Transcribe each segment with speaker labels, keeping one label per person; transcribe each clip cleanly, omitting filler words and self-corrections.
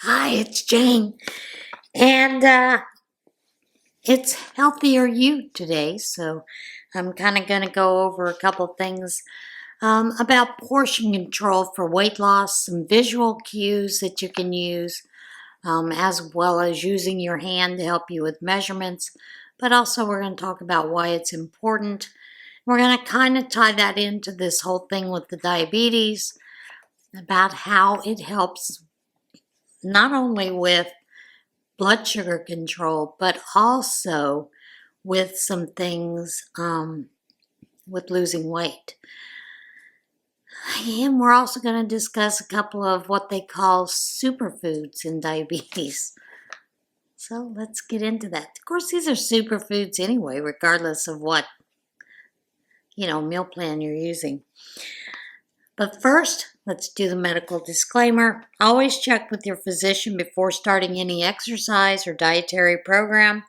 Speaker 1: Hi, it's Jane, and it's Healthier You today, so I'm kind of going to go over a couple things about portion control for weight loss, some visual cues that you can use, as well as using your hand to help you with measurements, but also we're going to talk about why it's important. We're going to kind of tie that into this whole thing with the diabetes, about how it helps not only with blood sugar control, but also with some things with losing weight. And we're also going to discuss a couple of what they call superfoods in diabetes. So let's get into that. Of course, these are superfoods anyway, regardless of what, meal plan you're using. But first, let's do the medical disclaimer. Always check with your physician before starting any exercise or dietary program.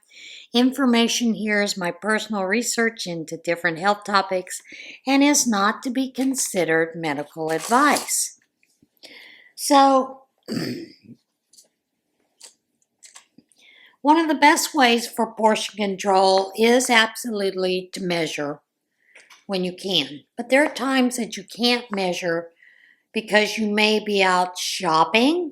Speaker 1: Information here is my personal research into different health topics and is not to be considered medical advice. So, one of the best ways for portion control is absolutely to measure when you can. But there are times that you can't measure because you may be out shopping,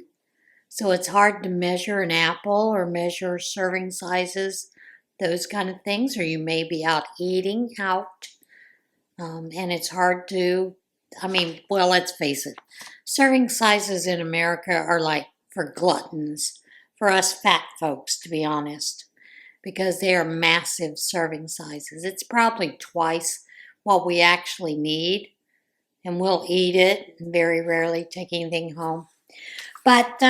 Speaker 1: so it's hard to measure an apple or measure serving sizes, those kind of things, or you may be out eating out, and it's hard to, let's face it, serving sizes in America are like for gluttons, for us fat folks, to be honest, because they are massive serving sizes. It's probably twice what we actually need, and we'll eat it and very rarely take anything home. But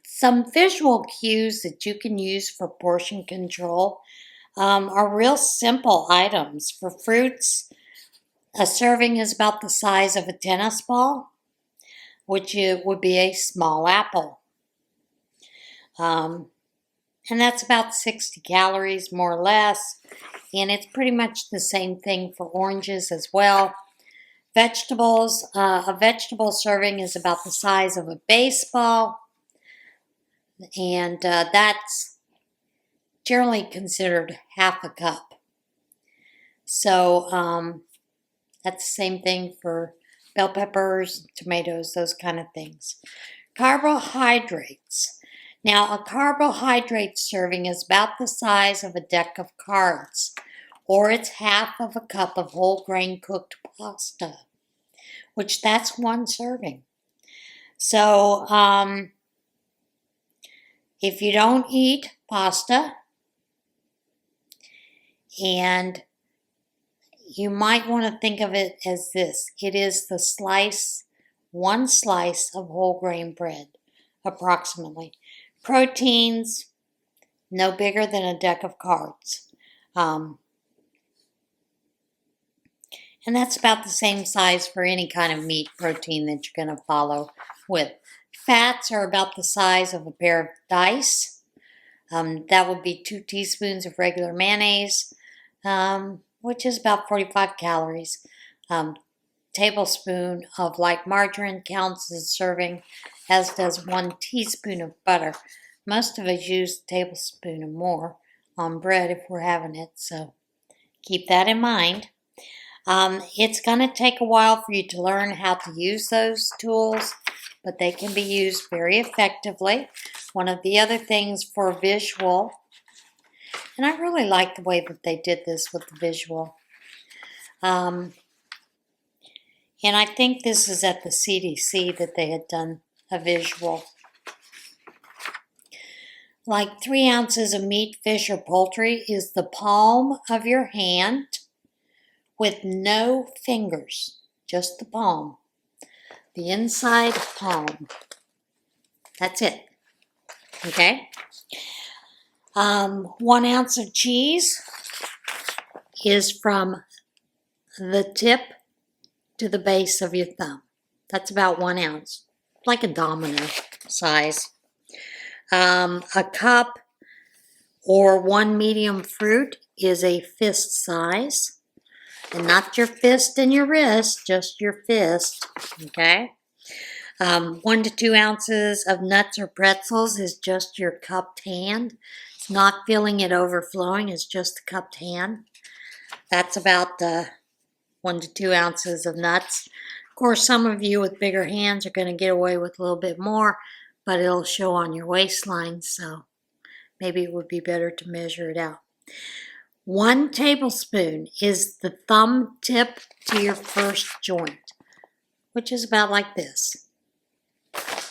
Speaker 1: some visual cues that you can use for portion control are real simple items. For fruits, a serving is about the size of a tennis ball, which would be a small apple. And that's about 60 calories, more or less. And it's pretty much the same thing for oranges as well. Vegetables, a vegetable serving is about the size of a baseball. And that's generally considered half a cup. So that's the same thing for bell peppers, tomatoes, those kind of things. Carbohydrates. Now, a carbohydrate serving is about the size of a deck of cards, or it's half of a cup of whole grain cooked pasta, which that's one serving. So, if you don't eat pasta, and you might want to think of it as this. It is one slice of whole grain bread, approximately. Proteins, no bigger than a deck of cards. And that's about the same size for any kind of meat protein that you're going to follow with. Fats are about the size of a pair of dice. That would be 2 teaspoons of regular mayonnaise, which is about 45 calories. Tablespoon of light margarine counts as a serving, as does 1 teaspoon of butter. Most of us use a tablespoon or more on bread if we're having it, so keep that in mind. It's going to take a while for you to learn how to use those tools, but they can be used very effectively. One of the other things for visual, and I really like the way that they did this with the visual. And I think this is at the CDC that they had done a visual. Like 3 ounces of meat, fish, or poultry is the palm of your hand with no fingers, just the palm. The inside palm. That's it. Okay? 1 ounce of cheese is from the tip to the base of your thumb. That's about 1 ounce, like a domino size. A cup or 1 medium fruit is a fist size. And not your fist and your wrist, just your fist, okay? 1 to 2 ounces of nuts or pretzels is just your cupped hand. It's not filling it overflowing, it's just a cupped hand. That's about 1 to 2 ounces of nuts. Of course, some of you with bigger hands are going to get away with a little bit more, but it'll show on your waistline, so maybe it would be better to measure it out. 1 tablespoon is the thumb tip to your first joint, which is about like this.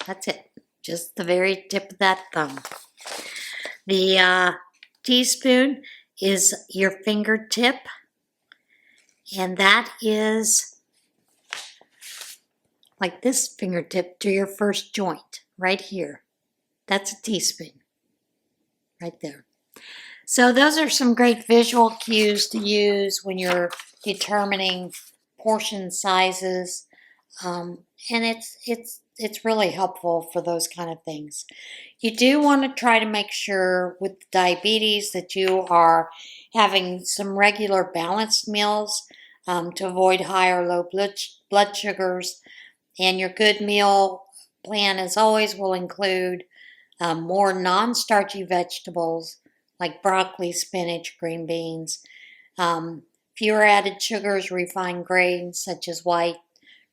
Speaker 1: That's it, just the very tip of that thumb. The teaspoon is your fingertip, and that is like this fingertip to your first joint, right here. That's a teaspoon, right there. So those are some great visual cues to use when you're determining portion sizes, and it's really helpful for those kind of things. You do want to try to make sure with diabetes that you are having some regular balanced meals to avoid high or low blood sugars. And your good meal plan, as always, will include more non-starchy vegetables like broccoli, spinach, green beans, fewer added sugars, refined grains such as white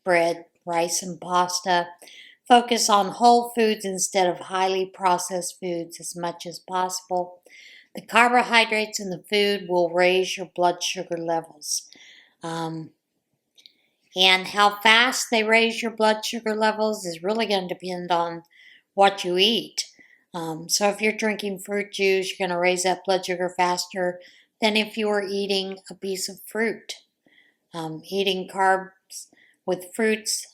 Speaker 1: bread, rice, and pasta. Focus on whole foods instead of highly processed foods as much as possible. The carbohydrates in the food will raise your blood sugar levels. And how fast they raise your blood sugar levels is really going to depend on what you eat. So if you're drinking fruit juice, you're going to raise that blood sugar faster than if you were eating a piece of fruit. Eating carbs with fruits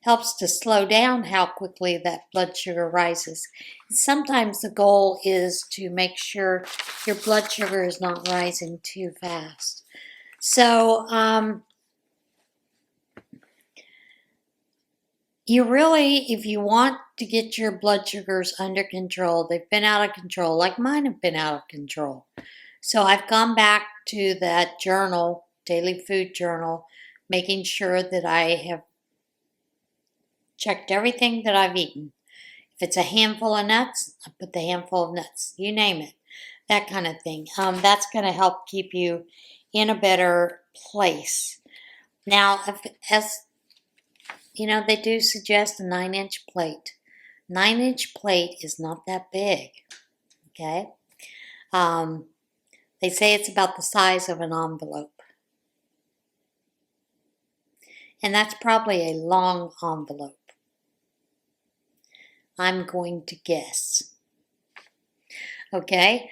Speaker 1: helps to slow down how quickly that blood sugar rises. Sometimes the goal is to make sure your blood sugar is not rising too fast. So, you really, if you want to get your blood sugars under control, they've been out of control, like mine have been out of control. So I've gone back to that journal, daily food journal, making sure that I have checked everything that I've eaten. If it's a handful of nuts, I put the handful of nuts, you name it, that kind of thing. That's going to help keep you in a better place. Now, as you know, they do suggest a 9-inch plate. 9-inch plate is not that big, okay? They say it's about the size of an envelope. And that's probably a long envelope. I'm going to guess. Okay?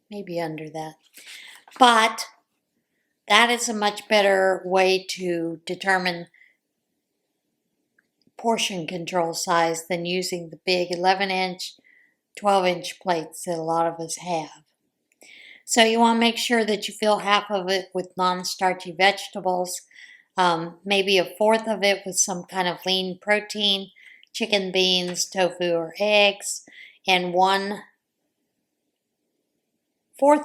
Speaker 1: Maybe under that. But that is a much better way to determine portion control size than using the big 11-inch, 12-inch plates that a lot of us have. So you want to make sure that you fill half of it with non-starchy vegetables, maybe a fourth of it with some kind of lean protein, chicken, beans, tofu, or eggs, and 1/4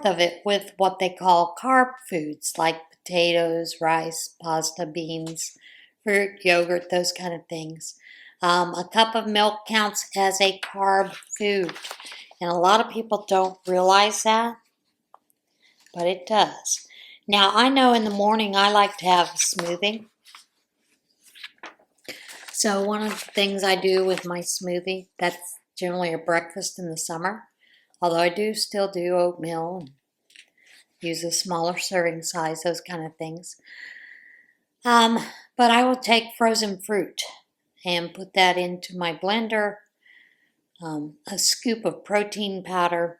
Speaker 1: of it with what they call carb foods like potatoes, rice, pasta, beans, fruit, yogurt, those kind of things. A cup of milk counts as a carb food, and a lot of people don't realize that, but it does. Now, I know in the morning I like to have a smoothie. So one of the things I do with my smoothie, that's generally a breakfast in the summer, although I do still do oatmeal and use a smaller serving size, those kind of things. But I will take frozen fruit and put that into my blender, a scoop of protein powder.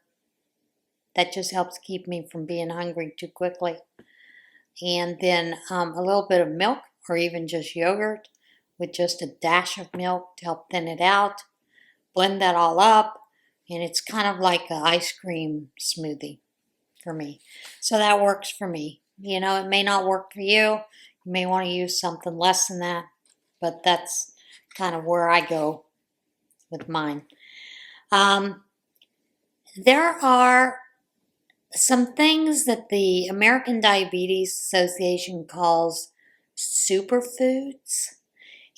Speaker 1: That just helps keep me from being hungry too quickly. And then a little bit of milk or even just yogurt with just a dash of milk to help thin it out. Blend that all up, and it's kind of like an ice cream smoothie for me. So that works for me. You know, it may not work for you. You may want to use something less than that, but that's kind of where I go with mine. There are Some things that the American Diabetes Association calls superfoods.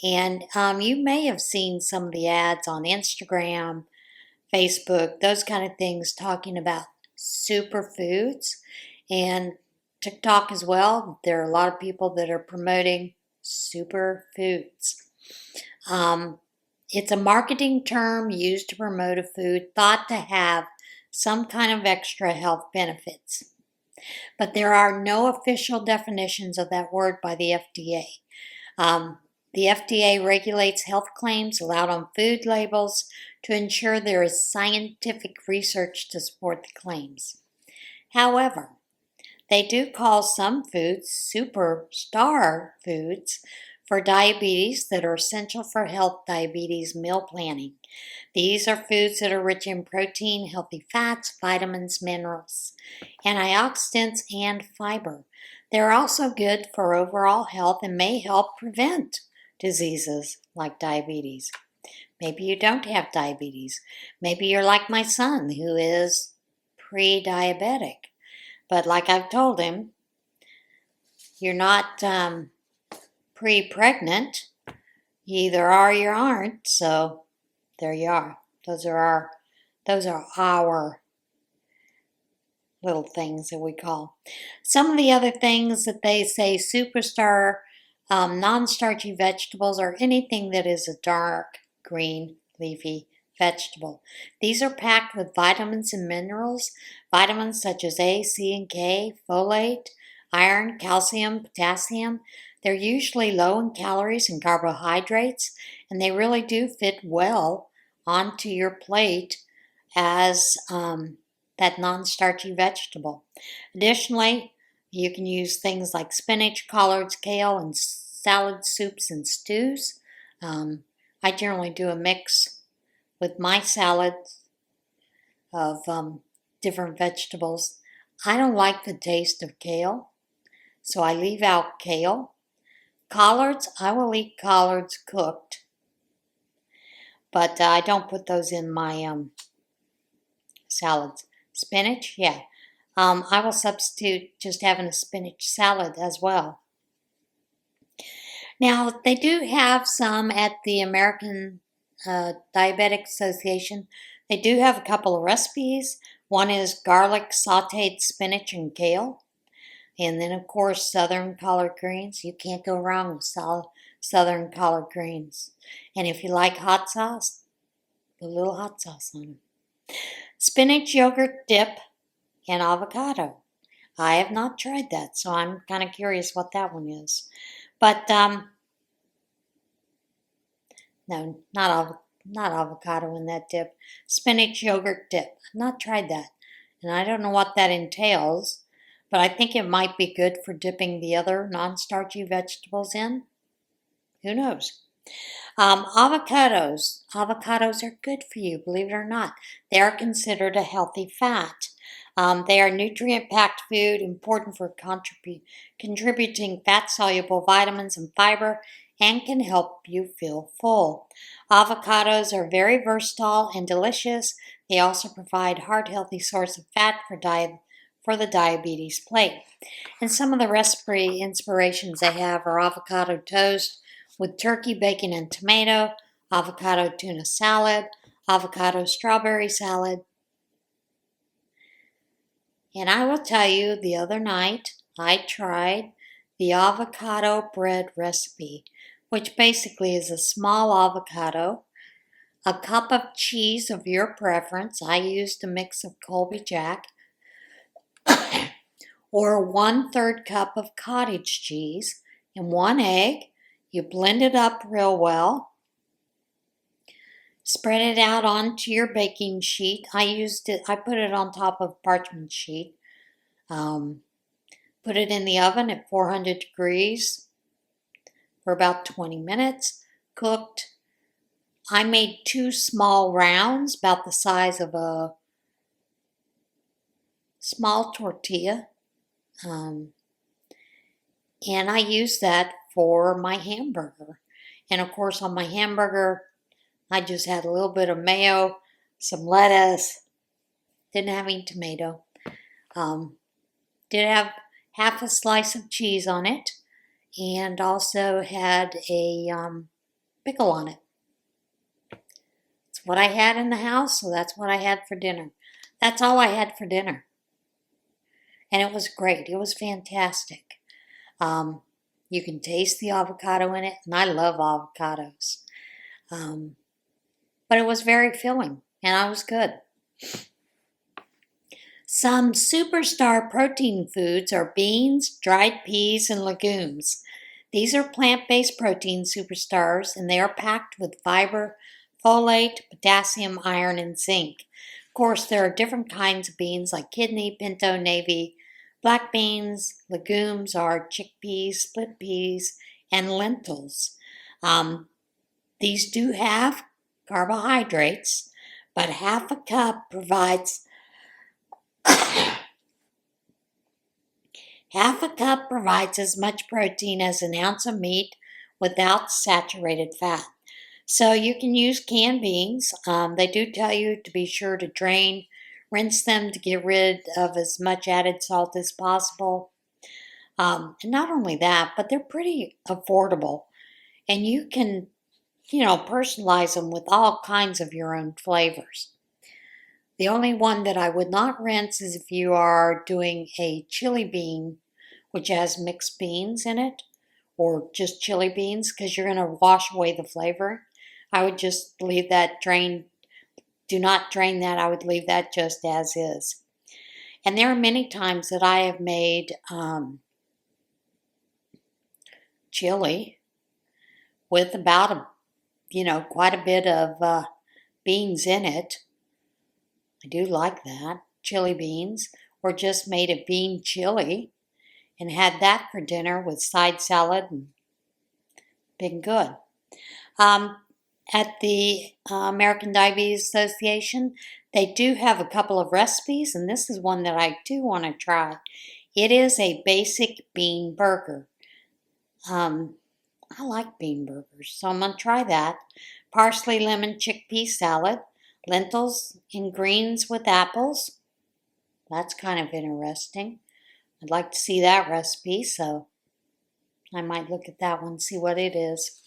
Speaker 1: And you may have seen some of the ads on Instagram, Facebook, those kind of things talking about superfoods. And TikTok as well. There are a lot of people that are promoting superfoods. It's a marketing term used to promote a food thought to have some kind of extra health benefits. But there are no official definitions of that word by the FDA. The FDA regulates health claims allowed on food labels to ensure there is scientific research to support the claims. However, they do call some foods superstar foods for diabetes that are essential for health diabetes meal planning. These are foods that are rich in protein, healthy fats, vitamins, minerals, antioxidants, and fiber. They're also good for overall health and may help prevent diseases like diabetes. Maybe you don't have diabetes. Maybe you're like my son who is pre-diabetic. But like I've told him, you're not pre-pregnant. You either are or you aren't. So there you are. Those are our little things that we call. Some of the other things that they say superstar non-starchy vegetables are anything that is a dark green leafy vegetable. These are packed with vitamins and minerals, vitamins such as A, C, and K, folate, iron, calcium, potassium. They're usually low in calories and carbohydrates, and they really do fit well onto your plate as that non-starchy vegetable. Additionally, you can use things like spinach, collards, kale, and salad soups and stews. I generally do a mix with my salads of different vegetables. I don't like the taste of kale, so I leave out kale. Collards, I will eat collards cooked, but I don't put those in my salads. Spinach, yeah. I will substitute just having a spinach salad as well. Now, they do have some at the American Diabetic Association. They do have a couple of recipes. One is garlic sauteed spinach and kale. And then, of course, southern collard greens. You can't go wrong with southern collard greens. And if you like hot sauce, put a little hot sauce on them. Spinach yogurt dip and avocado. I have not tried that, so I'm kind of curious what that one is. But, no, not avocado in that dip. Spinach yogurt dip. I've not tried that. And I don't know what that entails, but I think it might be good for dipping the other non-starchy vegetables in. Who knows? Avocados. Avocados are good for you, believe it or not. They are considered a healthy fat. They are nutrient-packed food, important for contributing fat-soluble vitamins and fiber, and can help you feel full. Avocados are very versatile and delicious. They also provide heart-healthy source of fat for the diabetes plate. And some of the recipe inspirations they have are avocado toast with turkey, bacon, and tomato, avocado tuna salad, avocado strawberry salad. And I will tell you, the other night I tried the avocado bread recipe, which basically is a small avocado, a cup of cheese of your preference. I used a mix of Colby Jack, or 1/3 cup of cottage cheese, and 1 egg. You blend it up real well. Spread it out onto your baking sheet. I put it on top of parchment sheet. Put it in the oven at 400 degrees for about 20 minutes. Cooked. I made 2 small rounds, about the size of a small tortilla. And I used that for my hamburger. And of course, on my hamburger, I just had a little bit of mayo, some lettuce, didn't have any tomato. Did have half a slice of cheese on it, and also had a pickle on it. It's what I had in the house, so that's what I had for dinner. That's all I had for dinner. And it was great. It was fantastic. You can taste the avocado in it, and I love avocados. But it was very filling, and I was good. Some superstar protein foods are beans, dried peas, and legumes. These are plant-based protein superstars, and they are packed with fiber, folate, potassium, iron, and zinc. Of course, there are different kinds of beans like kidney, pinto, navy, black beans. Legumes are chickpeas, split peas, and lentils. These do have carbohydrates, but half a cup provides as much protein as an ounce of meat without saturated fat. So you can use canned beans. They do tell you to be sure to rinse them to get rid of as much added salt as possible. And not only that, but they're pretty affordable. And you can, personalize them with all kinds of your own flavors. The only one that I would not rinse is if you are doing a chili bean, which has mixed beans in it, or just chili beans, because you're going to wash away the flavor. I would just leave that drained. Do not drain that. I would leave that just as is. And there are many times that I have made chili with about quite a bit of beans in it. I do like that, chili beans, or just made a bean chili and had that for dinner with side salad and been good. At the American Diabetes Association, they do have a couple of recipes, and this is one that I do want to try. It is a basic bean burger. I like bean burgers, so I'm going to try that. Parsley, lemon, chickpea salad, lentils and greens with apples. That's kind of interesting. I'd like to see that recipe, so I might look at that one, see what it is.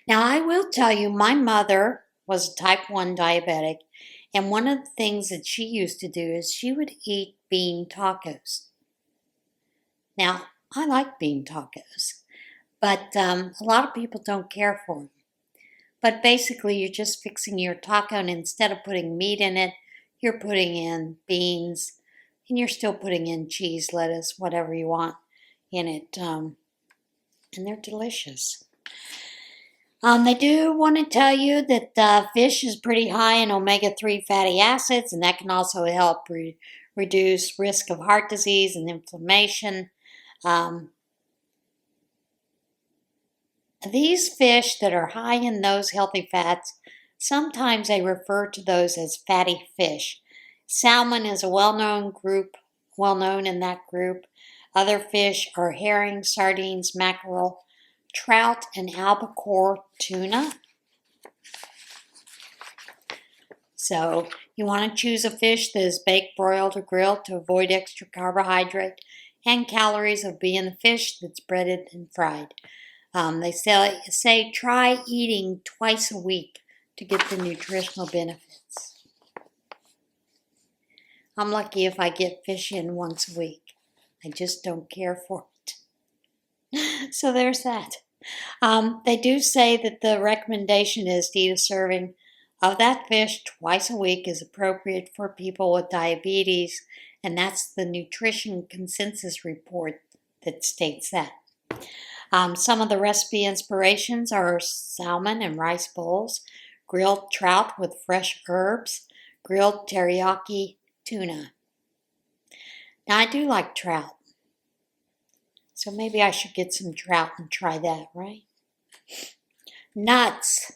Speaker 1: Now, I will tell you, my mother was a type 1 diabetic, and one of the things that she used to do is she would eat bean tacos. Now, I like bean tacos, but a lot of people don't care for them. But basically, you're just fixing your taco, and instead of putting meat in it, you're putting in beans, and you're still putting in cheese, lettuce, whatever you want in it, and they're delicious. They do want to tell you that fish is pretty high in omega-3 fatty acids, and that can also help reduce risk of heart disease and inflammation. These fish that are high in those healthy fats, sometimes they refer to those as fatty fish. Salmon is a well-known in that group. Other fish are herring, sardines, mackerel, trout, and albacore tuna. So you want to choose a fish that is baked, broiled, or grilled to avoid extra carbohydrate and calories of being the fish that's breaded and fried. They say try eating twice a week to get the nutritional benefits. I'm lucky if I get fish in once a week. I just don't care for it. So there's that. They do say that the recommendation is to eat a serving of that fish twice a week is appropriate for people with diabetes, and that's the Nutrition Consensus Report that states that. Some of the recipe inspirations are salmon and rice bowls, grilled trout with fresh herbs, grilled teriyaki tuna. Now, I do like trout, so maybe I should get some trout and try that, right? Nuts.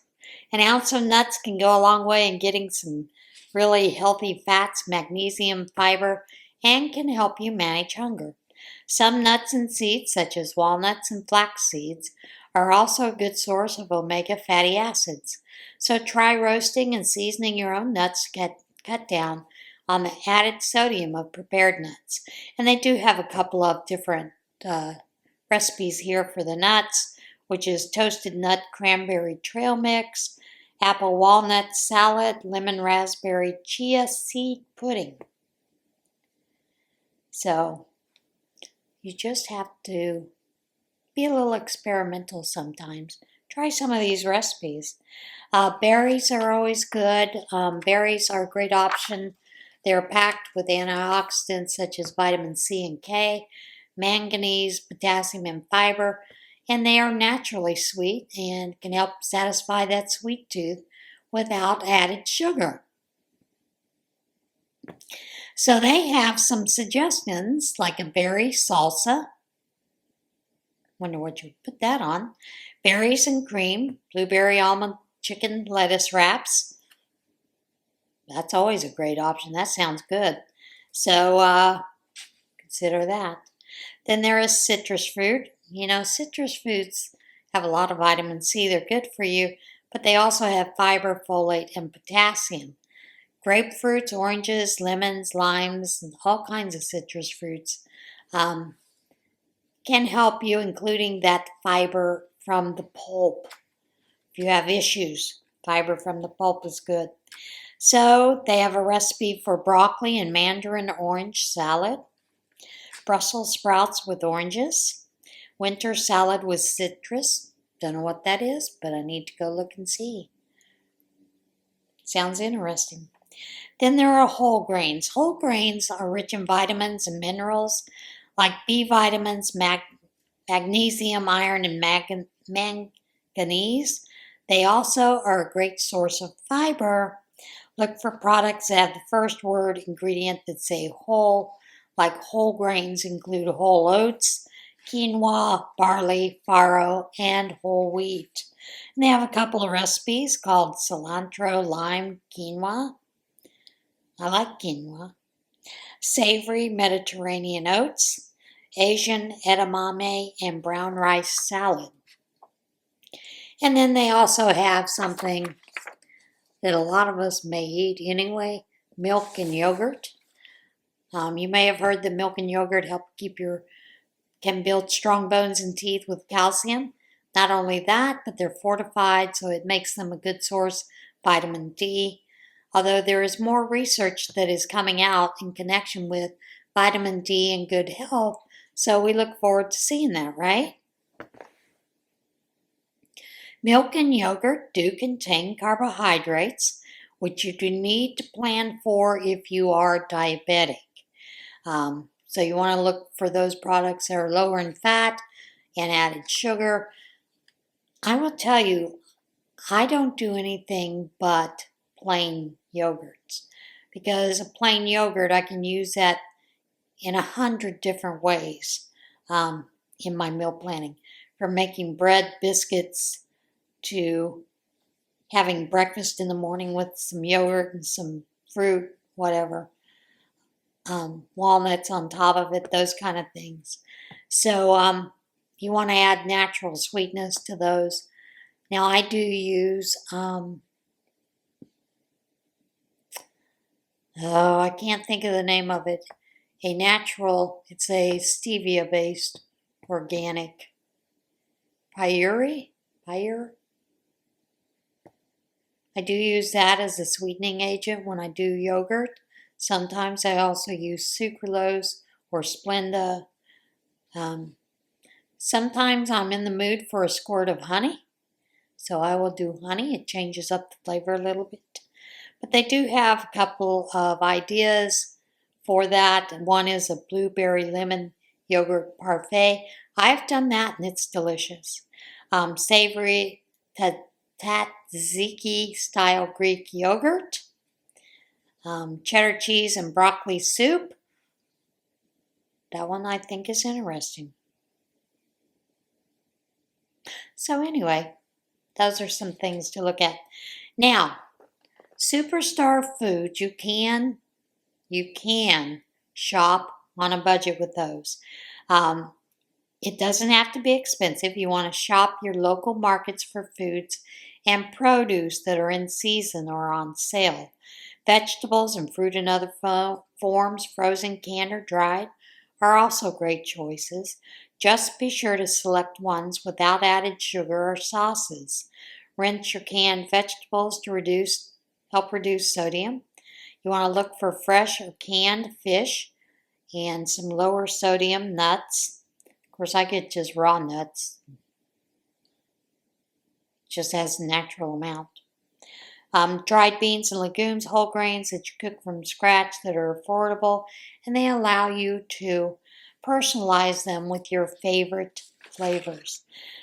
Speaker 1: An ounce of nuts can go a long way in getting some really healthy fats, magnesium, fiber, and can help you manage hunger. Some nuts and seeds, such as walnuts and flax seeds, are also a good source of omega fatty acids. So try roasting and seasoning your own nuts to cut down on the added sodium of prepared nuts. And they do have a couple of different recipes here for the nuts, which is toasted nut cranberry trail mix, apple walnut salad, lemon raspberry chia seed pudding. So you just have to be a little experimental sometimes. Try some of these recipes. Berries are always good. Berries are a great option. They're packed with antioxidants such as vitamin C and K, manganese, potassium, and fiber, and they are naturally sweet and can help satisfy that sweet tooth without added sugar. So they have some suggestions like a berry salsa. Wonder what you put that on. Berries and cream, blueberry almond chicken lettuce wraps. That's always a great option. That sounds good. So consider that. Then there is citrus fruit. Citrus fruits have a lot of vitamin C. They're good for you, but they also have fiber, folate, and potassium. Grapefruits, oranges, lemons, limes, and all kinds of citrus fruits can help you, including that fiber from the pulp. If you have issues, fiber from the pulp is good. So they have a recipe for broccoli and mandarin orange salad, Brussels sprouts with oranges, winter salad with citrus. Don't know what that is, but I need to go look and see. Sounds interesting. Then there are whole grains. Whole grains are rich in vitamins and minerals like B vitamins, magnesium, iron, and manganese. They also are a great source of fiber. Look for products that have the first word ingredient that say whole, like whole grains include whole oats, quinoa, barley, farro, and whole wheat. And they have a couple of recipes called cilantro, lime, quinoa. I like quinoa. Savory Mediterranean oats, Asian edamame, and brown rice salad. And then they also have something that a lot of us may eat anyway, milk and yogurt. You may have heard that milk and yogurt can build strong bones and teeth with calcium. Not only that, but they're fortified, so it makes them a good source of vitamin D. Although there is more research that is coming out in connection with vitamin D and good health, so we look forward to seeing that, right? Milk and yogurt do contain carbohydrates, which you do need to plan for if you are diabetic. So you want to look for those products that are lower in fat and added sugar. I will tell you, I don't do anything but plain yogurts, because a plain yogurt, I can use that in 100 different ways in my meal planning, from making bread, biscuits, to having breakfast in the morning with some yogurt and some fruit, whatever, walnuts on top of it, those kind of things. So you want to add natural sweetness to those. Now I do use, I can't think of the name of it, it's a stevia-based organic Pyre. I do use that as a sweetening agent when I do yogurt. Sometimes I also use sucralose or Splenda. Sometimes I'm in the mood for a squirt of honey, so I will do honey. It changes up the flavor a little bit. But they do have a couple of ideas for that. One is a blueberry lemon yogurt parfait. I've done that and it's delicious. Savory tzatziki style Greek yogurt. Cheddar cheese and broccoli soup. That one I think is interesting. So anyway, those are some things to look at. Now, Superstar Foods, you can shop on a budget with those. It doesn't have to be expensive. You want to shop your local markets for foods and produce that are in season or on sale. Vegetables and fruit in other forms, frozen, canned, or dried, are also great choices. Just be sure to select ones without added sugar or sauces. Rinse your canned vegetables to help reduce sodium. You want to look for fresh or canned fish and some lower sodium nuts. Of course, I get just raw nuts. Just has a natural amount. Dried beans and legumes, whole grains that you cook from scratch that are affordable, and they allow you to personalize them with your favorite flavors.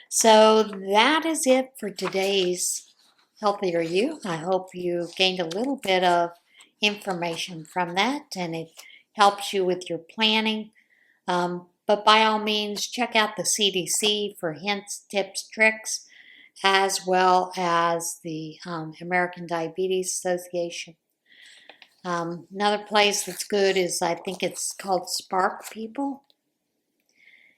Speaker 1: So that is it for today's Healthier You. I hope you gained a little bit of information from that and it helps you with your planning. But by all means, check out the CDC for hints, tips, tricks, as well as the American Diabetes Association. Another place that's good is, I think it's called Spark People.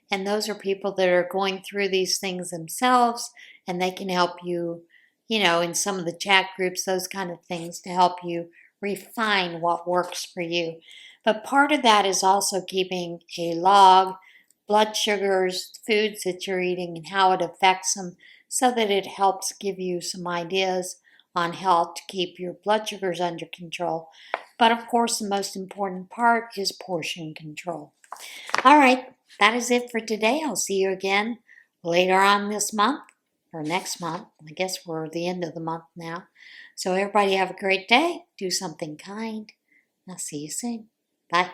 Speaker 1: And those are people that are going through these things themselves, and they can help you, in some of the chat groups, those kind of things, to help you refine what works for you. But part of that is also keeping a log, blood sugars, foods that you're eating, and how it affects them, so that it helps give you some ideas on how to keep your blood sugars under control. But of course, the most important part is portion control. All right, that is it for today. I'll see you again later on this month or next month. I guess we're at the end of the month now. So everybody have a great day. Do something kind. I'll see you soon. Bye.